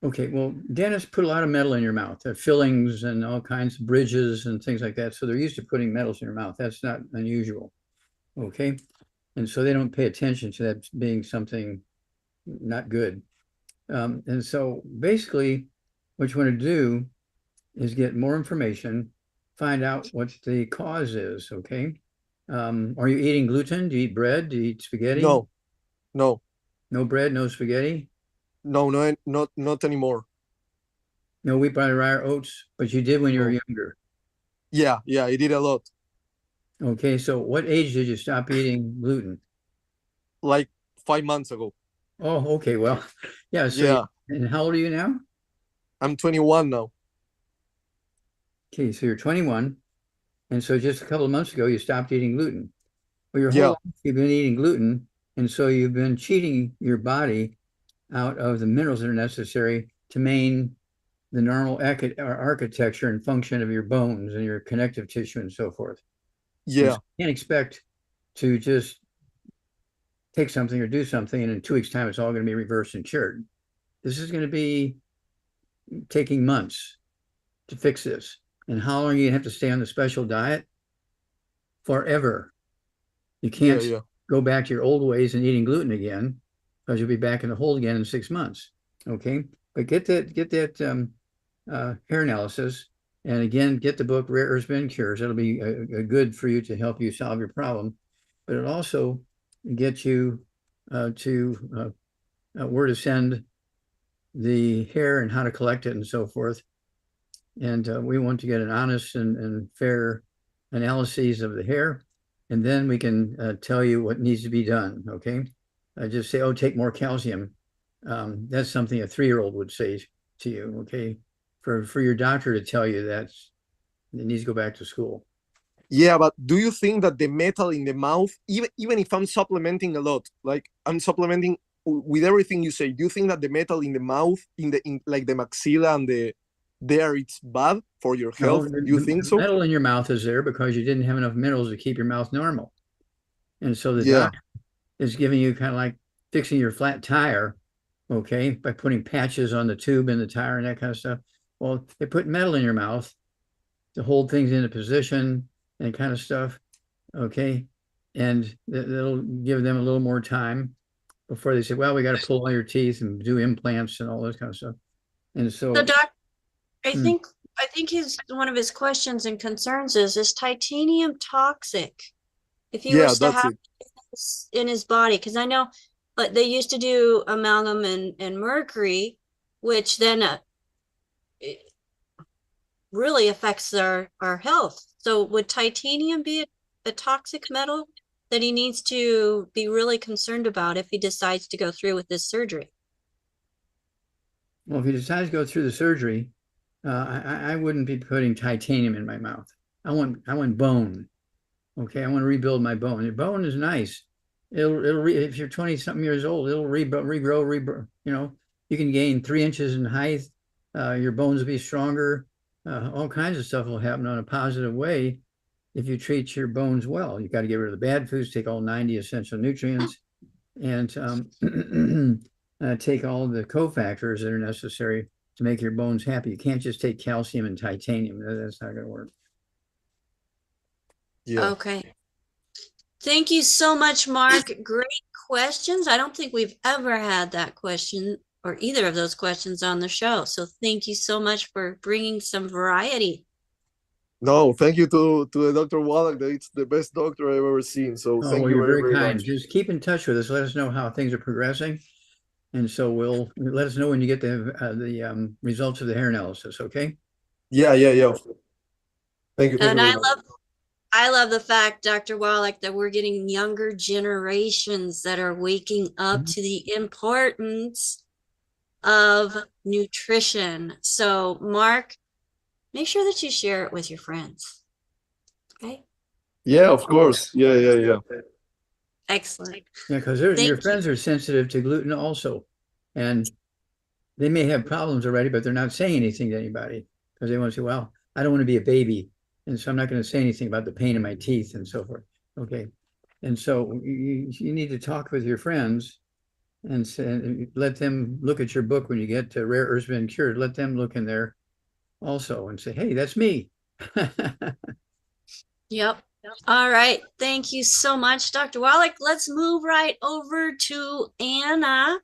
Okay, well, dentists put a lot of metal in your mouth, fillings and all kinds of bridges and things like that. So they're used to putting metals in your mouth. That's not unusual. Okay. And so they don't pay attention to that being something not good. And so basically what you want to do is get more information, find out what the cause is. Okay. Are you eating gluten? Do you eat bread? Do you eat spaghetti? No. No bread, no spaghetti? No, not anymore. No wheat, barley, rye, or oats, but you did when you were younger. Yeah, I did a lot. Okay, so what age did you stop eating gluten? Like 5 months ago. Oh, okay, well, yeah. So yeah. And how old are you now? I'm 21 now. Okay, so you're 21, and so just a couple of months ago, you stopped eating gluten. Well, your whole life you've been eating gluten, and so you've been cheating your body out of the minerals that are necessary to maintain the normal architecture and function of your bones and your connective tissue and so forth. Yeah. So you can't expect to just take something or do something and in 2 weeks' time it's all going to be reversed and cured. This is going to be taking months to fix this. And how long are you going to have to stay on the special diet? Forever. You can't go back to your old ways and eating gluten again, because you'll be back in the hole again in 6 months. Okay, but get that hair analysis, And again, get the book Rare Earths Been Cures. It'll be a good for you to help you solve your problem, but it'll also get you to where to send the hair and how to collect it and so forth. And we want to get an honest and fair analyses of the hair, and then we can tell you what needs to be done. Okay, just say, oh, take more calcium. That's something a 3-year-old would say to you. Okay, for your doctor to tell you that it needs to go back to school. Yeah, but do you think that the metal in the mouth, even if I'm supplementing a lot, like I'm supplementing with everything you say, do you think that the metal in the mouth, in like the maxilla and there, it's bad for your health? No, Do you think the so? metal in your mouth is there because you didn't have enough minerals to keep your mouth normal. And so the Yeah. doc is giving you kind of like fixing your flat tire, okay, by putting patches on the tube and the tire and that kind of stuff. Well, they put metal in your mouth to hold things into position and kind of stuff, okay? And that'll give them a little more time before they say, well, we got to pull all your teeth and do implants and all this kind of stuff. And so, Doc, I Hmm. think one of his questions and concerns is titanium toxic? If he Yeah, was to that's have it. in his body, because I know, but they used to do amalgam and mercury, which then it really affects our health. So would titanium be a toxic metal that he needs to be really concerned about if he decides to go through with this surgery? well, if he decides to go through the surgery, I wouldn't be putting titanium in my mouth. I want bone. Okay, I want to rebuild my bone. Your bone is nice. If you're 20 something years old, it'll regrow. You know, you can gain 3 inches in height. Your bones will be stronger. All kinds of stuff will happen on a positive way if you treat your bones well. You got to get rid of the bad foods, take all 90 essential nutrients, and take all the cofactors that are necessary to make your bones happy. You can't just take calcium and titanium. That's not going to work. Yeah. Okay. Thank you so much, Mark. Great questions. I don't think we've ever had that question or either of those questions on the show. So thank you so much for bringing some variety. No, thank you to the Dr. Wallach. It's the best doctor I've ever seen. So Oh, thank well, you you're very, very very kind. much. Just keep in touch with us. Let us know how things are progressing. And so we'll let us know when you get the results of the hair analysis, okay? Yeah. Thank you And very much. I love the fact, Dr. Wallach, that we're getting younger generations that are waking up to the importance of nutrition. So, Mark, make sure that you share it with your friends. Okay? Yeah, of course. Yeah. Excellent. Yeah, because your Thank you. friends are sensitive to gluten also. And they may have problems already, but they're not saying anything to anybody because they want to say, well, I don't want to be a baby. And so I'm not going to say anything about the pain in my teeth and so forth. Okay. And so you need to talk with your friends and say, let them look at your book when you get to Rare Earths Been Cured. Let them look in there also and say, hey, that's me. Yep. All right. Thank you so much, Dr. Wallick. Let's move right over to Anna.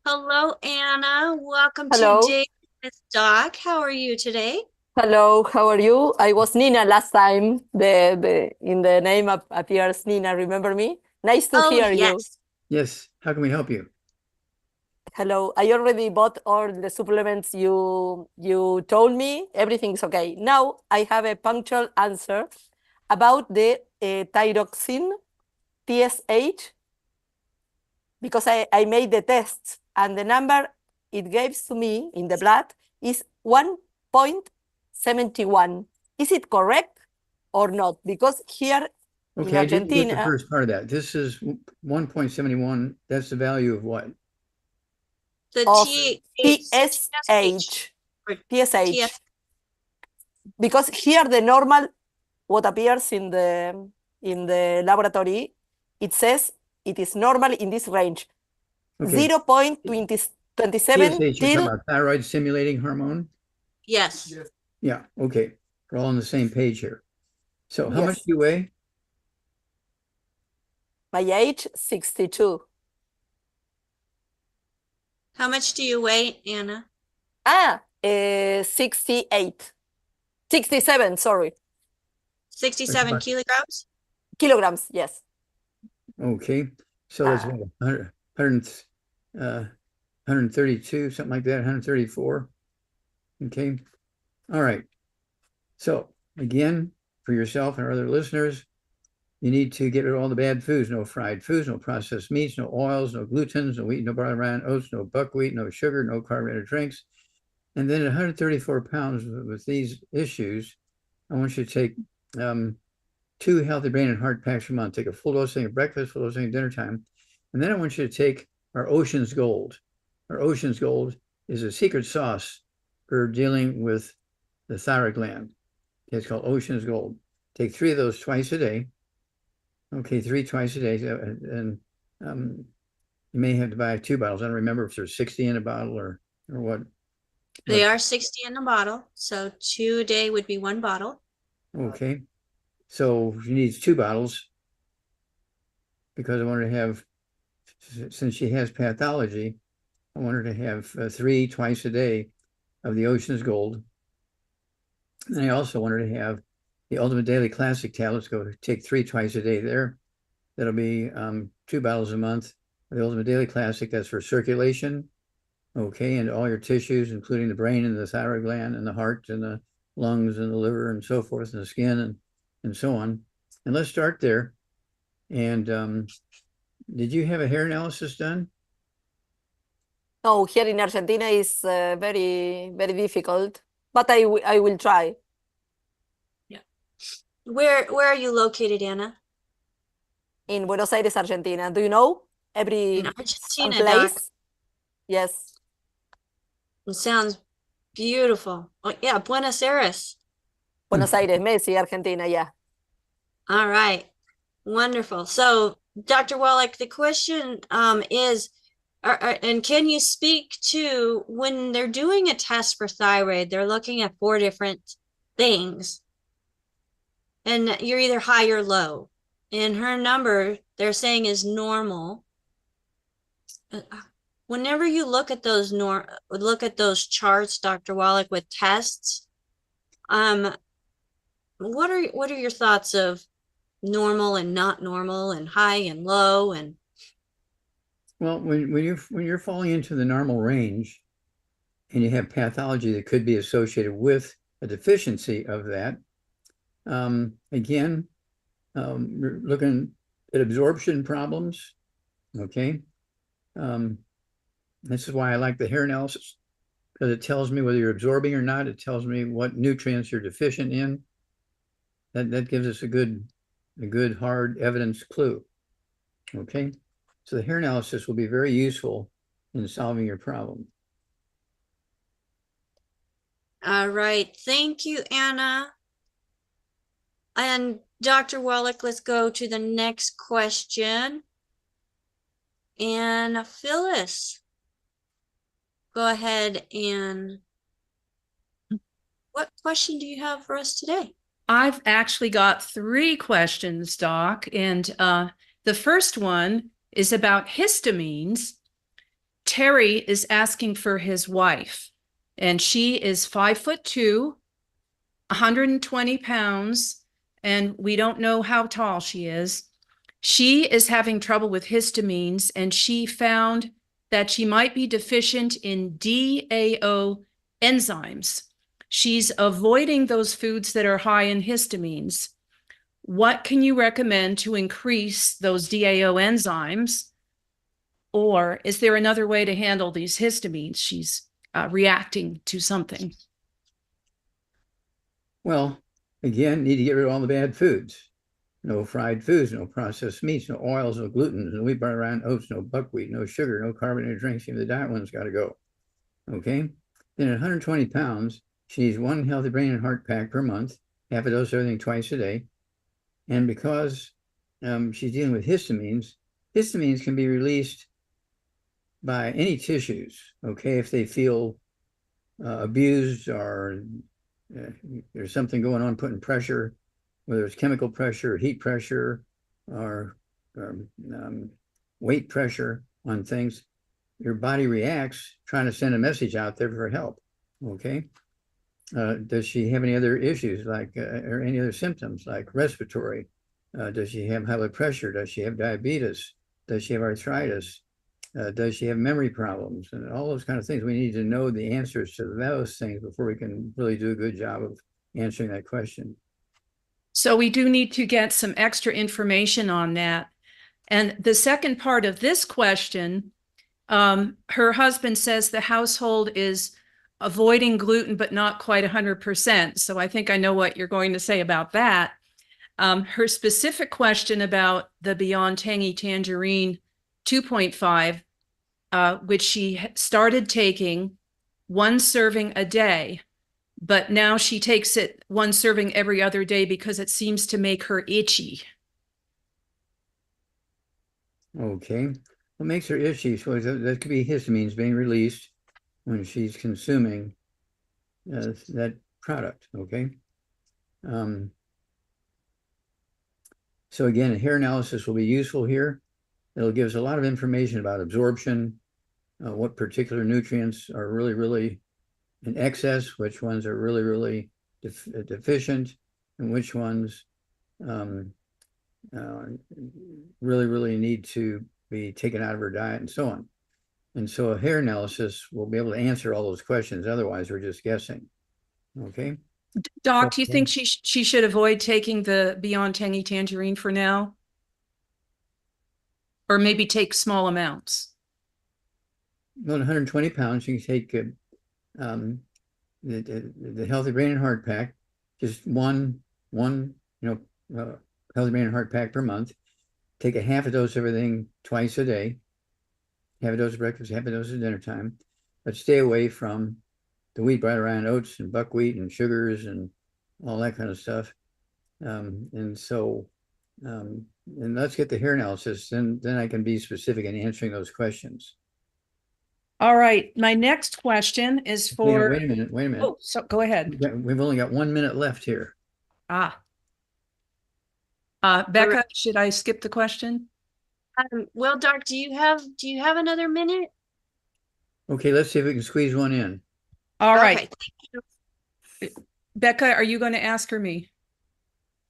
Hello, Anna. Welcome Hello. to DailywithDoc. How are you today? Hello, how are you? I was Nina last time. In the name appears Nina. Remember me? Nice to hear you. Yes. How can we help you? Hello. I already bought all the supplements you told me. Everything's okay. Now I have a punctual answer about the thyroxine, TSH, because I made the tests and the number it gives to me in the blood is 1.71. Is it correct or not? Because here in Okay, I didn't get the Argentina, first part of that. This is 1.71. That's the value of what? The of TSH. TSH. Because here the normal, what appears in the laboratory, it says it is normal in this range. Okay. 0.27 TSH, you're talking till about thyroid stimulating hormone? Yes. Yeah, okay. We're all on the same page here. So how much Yes. do you weigh? My age, 62. How much do you weigh, Anna? 68. 67, sorry. 67 about- kilograms? Kilograms, yes. Okay, so that's Ah. what, 132, something like that, 134. Okay, all right. So again, for yourself and our other listeners, you need to get rid of all the bad foods, no fried foods, no processed meats, no oils, no glutens, no wheat, no barley, rye, oats, no buckwheat, no sugar, no carbonated drinks. And then at 134 pounds with these issues, I want you to take 2 healthy brain and heart packs per month. Take a full dose thing at breakfast, full dose thing at dinner time. And then I want you to take our Ocean's Gold. Our Ocean's Gold is a secret sauce for dealing with the thyroid gland. It's called Ocean's Gold. Take 3 of those twice a day. Okay, 3 twice a day. And you may have to buy 2 bottles. I don't remember if there's 60 in a bottle or what. They are 60 in a bottle. So 2 a day would be 1 bottle. Okay. So she needs 2 bottles because I want her to have, since she has pathology, I want her to have 3 twice a day of the Ocean's Gold. And I also want her to have the Ultimate Daily Classic tablets. Go take 3 twice a day there. That'll be 2 bottles a month. The Ultimate Daily Classic, that's for circulation. Okay, and all your tissues, including the brain and the thyroid gland and the heart and the lungs and the liver and so forth, and the skin and so on. And let's start there. And did you have a hair analysis done? No, here in Argentina is very, very difficult, but I will try. Where are you located, Anna? In Buenos Aires, Argentina. Do you know every In Argentina, place? Doc. Yes. It sounds beautiful. Oh, yeah, Buenos Aires. Buenos Aires, Messi, Argentina, yeah. All right. Wonderful. So, Dr. Wallick, the question is, and can you speak to when they're doing a test for thyroid, they're looking at 4 different things, and you're either high or low. And her number, they're saying, is normal. Whenever you look at those charts, Dr. Wallach, with tests, what are your thoughts of normal and not normal and high and low? And Well, when you're falling into the normal range and you have pathology that could be associated with a deficiency of that, again, we're looking at absorption problems. Okay. This is why I like the hair analysis, because it tells me whether you're absorbing or not. It tells me what nutrients you're deficient in. That gives us a good hard evidence clue. Okay. So the hair analysis will be very useful in solving your problem. all right, thank you, Anna. And Dr. Wallach, let's go to the next question. And Phyllis, go ahead, and what question do you have for us today? I've actually got 3 questions, Doc. And the first one is about histamines. Terry is asking for his wife, and she is 5'2", 120 pounds, and we don't know how tall she is. She is having trouble with histamines, and she found that she might be deficient in DAO enzymes. She's avoiding those foods that are high in histamines. What can you recommend to increase those DAO enzymes? Or is there another way to handle these histamines? She's reacting to something. Well, again, need to get rid of all the bad foods. No fried foods, no processed meats, no oils, no gluten, no wheat, barley, rye, oats, no buckwheat, no sugar, no carbonated drinks. Even the diet one's got to go. Okay. Then at 120 pounds, she needs 1 healthy brain and heart pack per month, half a dose of everything twice a day. And because she's dealing with histamines, histamines can be released by any tissues. Okay, if they feel abused or there's something going on, putting pressure, whether it's chemical pressure, or heat pressure, or weight pressure on things, your body reacts trying to send a message out there for help. Okay. Does she have any other issues like or any other symptoms like respiratory? Does she have high blood pressure? Does she have diabetes? Does she have arthritis? Does she have memory problems? And all those kind of things. We need to know the answers to those things before we can really do a good job of answering that question. So we do need to get some extra information on that. And the second part of this question, her husband says the household is avoiding gluten, but not quite 100%. So I think I know what you're going to say about that. Her specific question about the Beyond Tangy Tangerine 2.5, which she started taking 1 serving a day, but now she takes it 1 serving every other day because it seems to make her itchy. Okay. What makes her itchy? So that could be histamines being released when she's consuming that product. Okay. So again, a hair analysis will be useful here. It'll give us a lot of information about absorption, what particular nutrients are really in excess, which ones are really deficient, and which ones really need to be taken out of her diet, and so on. And so a hair analysis will be able to answer all those questions. Otherwise, we're just guessing. Okay. Doc, do you think she should avoid taking the Beyond Tangy Tangerine for now? Or maybe take small amounts? Well, 120 pounds, you can take the Healthy Brain and Heart Pack, just one Healthy Brain and Heart Pack per month. Take a half a dose of everything twice a day. Half a dose of breakfast, half a dose at dinner time. But stay away from the wheat, bran, and oats, and buckwheat, and sugars, and all that kind of stuff. And let's get the hair analysis. Then I can be specific in answering those questions. All right. My next question is for. Wait a minute. Oh, so go ahead. We've only got 1 minute left here. Becca, should I skip the question? Well, Doc, do you have another minute? Okay, let's see if we can squeeze one in. All right. Okay. Becca, are you going to ask or me?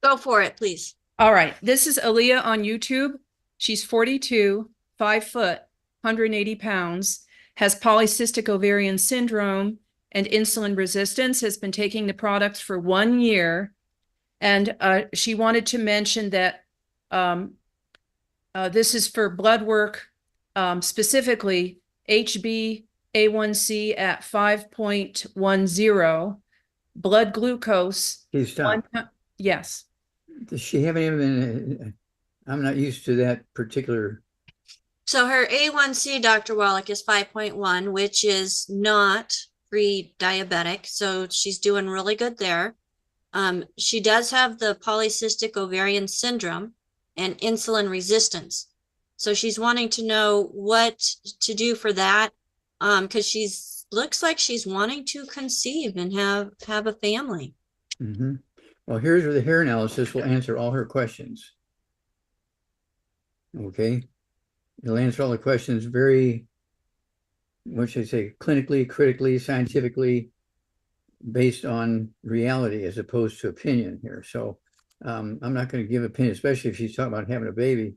Go for it, please. All right. This is Aaliyah on YouTube. She's 42, 5 foot, 180 pounds, has polycystic ovarian syndrome and insulin resistance, has been taking the products for 1 year. And she wanted to mention that this is for blood work, specifically HbA1c at 5.10, blood glucose. Please stop. Yes. Does she have any? I'm not used to that particular. So her A1C, Dr. Wallick, is 5.1, which is not pre-diabetic. So she's doing really good there. She does have the polycystic ovarian syndrome and insulin resistance. So she's wanting to know what to do for that, because looks like she's wanting to conceive and have a family. Mm-hmm. Well, here's where the hair analysis will answer all her questions. Okay. It'll answer all the questions very, what should I say, clinically, critically, scientifically, based on reality as opposed to opinion here. So I'm not going to give opinion, especially if she's talking about having a baby.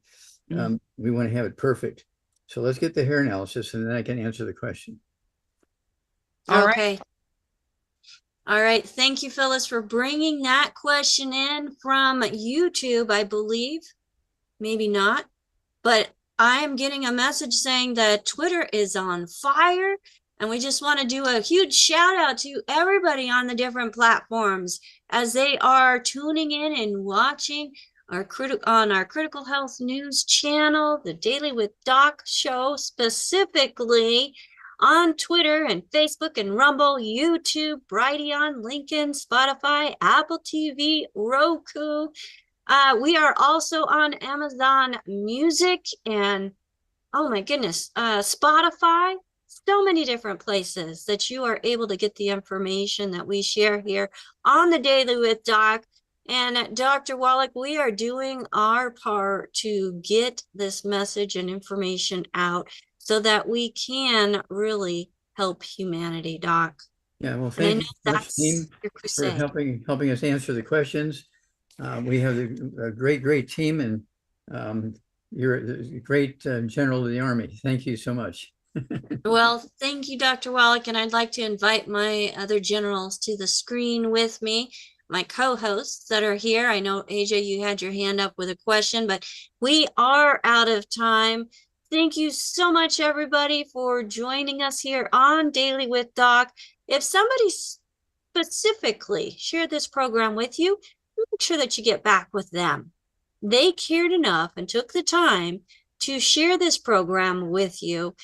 We want to have it perfect. So let's get the hair analysis and then I can answer the question. All Okay. right. All right. Thank you, Phyllis, for bringing that question in from YouTube, I believe. Maybe not, but I'm getting a message saying that Twitter is on fire. And we just want to do a huge shout out to everybody on the different platforms as they are tuning in and watching our Critical Health News channel, the Daily with Doc show, specifically on Twitter and Facebook and Rumble, YouTube, Brighteon, Lincoln, Spotify, Apple TV, Roku. We are also on Amazon Music and, oh my goodness, Spotify. So many different places that you are able to get the information that we share here on the Daily with Doc. And Dr. Wallick, we are doing our part to get this message and information out so that we can really help humanity, Doc. Yeah, well, And I thank know you so much, that's team, your for crusade. helping us answer the questions. We have a great team, and you're a great general of the Army. Thank you so much. Well, thank you, Dr. Wallach, and I'd like to invite my other generals to the screen with me, my co-hosts that are here. I know, AJ, you had your hand up with a question, but we are out of time. Thank you so much, everybody, for joining us here on Daily with Doc. If somebody specifically shared this program with you, make sure that you get back with them. They cared enough and took the time to share this program with you.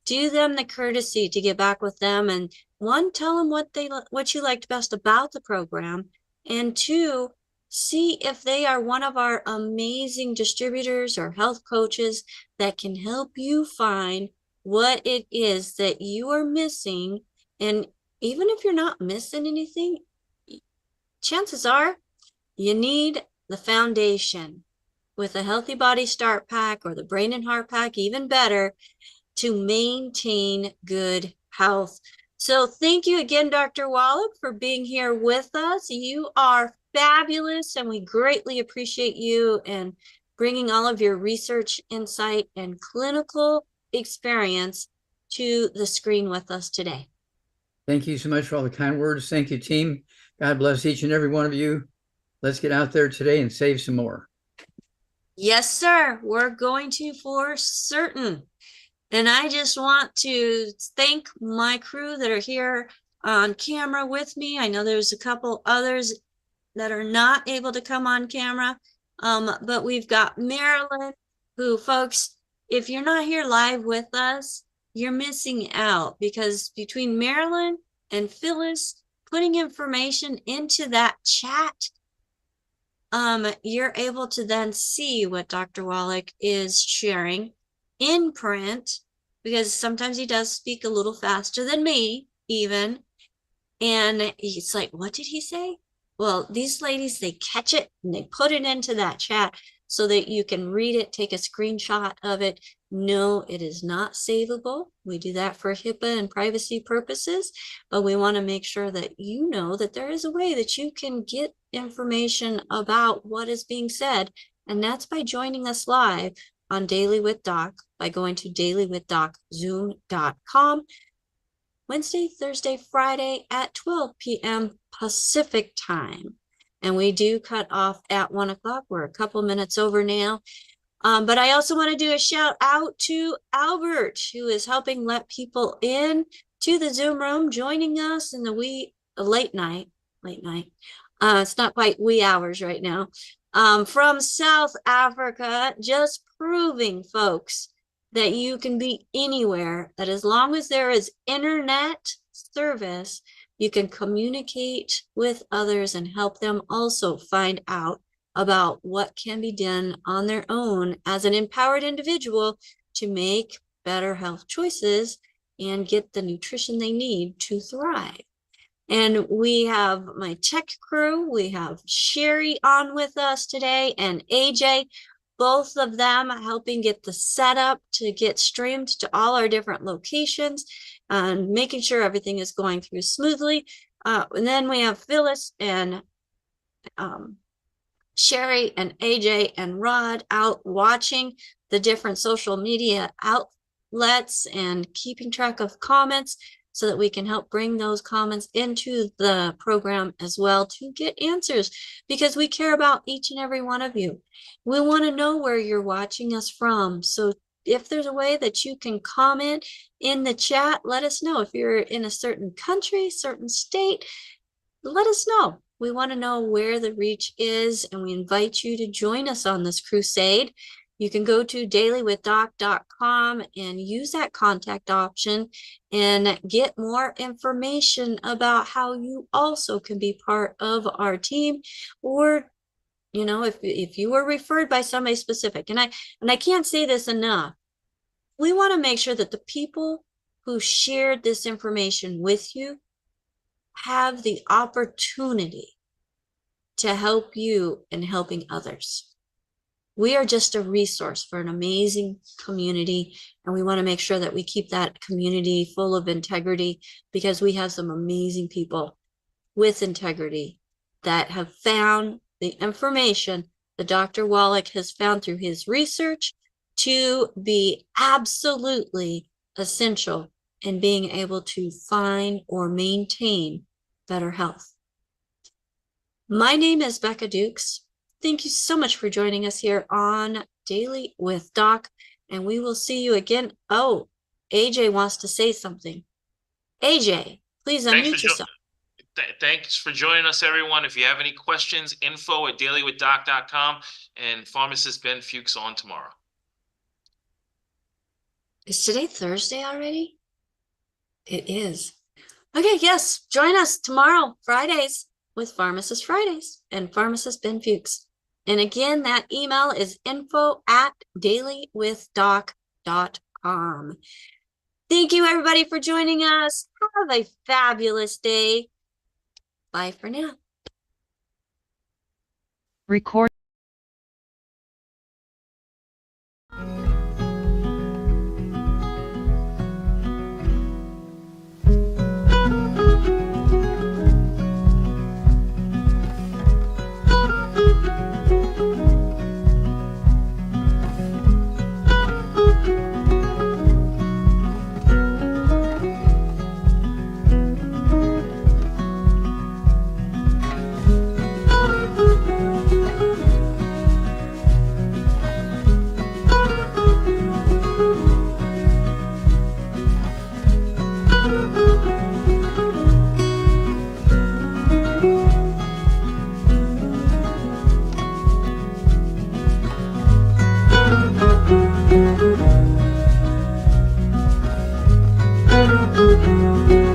Do them the courtesy to get back with them, and one, tell them what you liked best about the program, and two, see if they are one of our amazing distributors or health coaches that can help you find what it is that you are missing. And even if you're not missing anything, chances are you need the foundation with a Healthy Body Start Pack or the Brain and Heart Pack, even better, to maintain good health. So thank you again, Dr. Wallick, for being here with us. You are fabulous, and we greatly appreciate you and bringing all of your research, insight, and clinical experience to the screen with us today. Thank you so much for all the kind words. Thank you, team. God bless each and every one of you. Let's get out there today and save some more. Yes, sir. We're going to, for certain. And I just want to thank my crew that are here on camera with me. I know there's a couple others that are not able to come on camera, but we've got Marilyn, who, folks, if you're not here live with us, you're missing out, because between Marilyn and Phyllis putting information into that chat, you're able to then see what Dr. Wallick is sharing in print, because sometimes he does speak a little faster than me even. And he's like, what did he say? Well, these ladies, they catch it and they put it into that chat so that you can read it, take a screenshot of it. No, it is not savable. We do that for HIPAA and privacy purposes, but we want to make sure that you know that there is a way that you can get information about what is being said, and that's by joining us live on Daily with Doc by going to dailywithdoczoom.com. Wednesday, Thursday, Friday at 12 p.m. Pacific time. And we do cut off at 1 o'clock. We're a couple minutes over now. But I also want to do a shout out to Albert, who is helping let people in to the Zoom room, joining us in the late night. It's not quite wee hours right now. From South Africa, just proving, folks, that you can be anywhere, that as long as there is internet service, you can communicate with others and help them also find out about what can be done on their own as an empowered individual to make better health choices and get the nutrition they need to thrive. And we have my tech crew. We have Sherry on with us today and AJ, both of them helping get the setup to get streamed to all our different locations and making sure everything is going through smoothly. And then we have Phyllis and Sherry and AJ and Rod out watching the different social media outlets and keeping track of comments so that we can help bring those comments into the program as well to get answers, because we care about each and every one of you. We want to know where you're watching us from. So if there's a way that you can comment in the chat, let us know. If you're in a certain country, certain state, let us know. We want to know where the reach is, and we invite you to join us on this crusade. You can go to dailywithdoc.com and use that contact option and get more information about how you also can be part of our team, or if you were referred by somebody specific. And I can't say this enough. We want to make sure that the people who shared this information with you have the opportunity to help you in helping others. We are just a resource for an amazing community, and we want to make sure that we keep that community full of integrity, because we have some amazing people with integrity that have found the information that Dr. Wallick has found through his research to be absolutely essential in being able to find or maintain better health. My name is Becca Dukes. Thank you so much for joining us here on Daily with Doc, and we will see you again. Oh, AJ wants to say something. AJ, please unmute yourself. Thanks for joining us, everyone. If you have any questions, info@dailywithdoc.com, and pharmacist Ben Fuchs on tomorrow. Is today Thursday already? It is. Okay, yes, join us tomorrow, Fridays, with Pharmacist Fridays and Pharmacist Ben Fuchs. And again, that email is info@dailywithdoc.com. Thank you, everybody, for joining us. Have a fabulous day. Bye for now. Record. Thank you.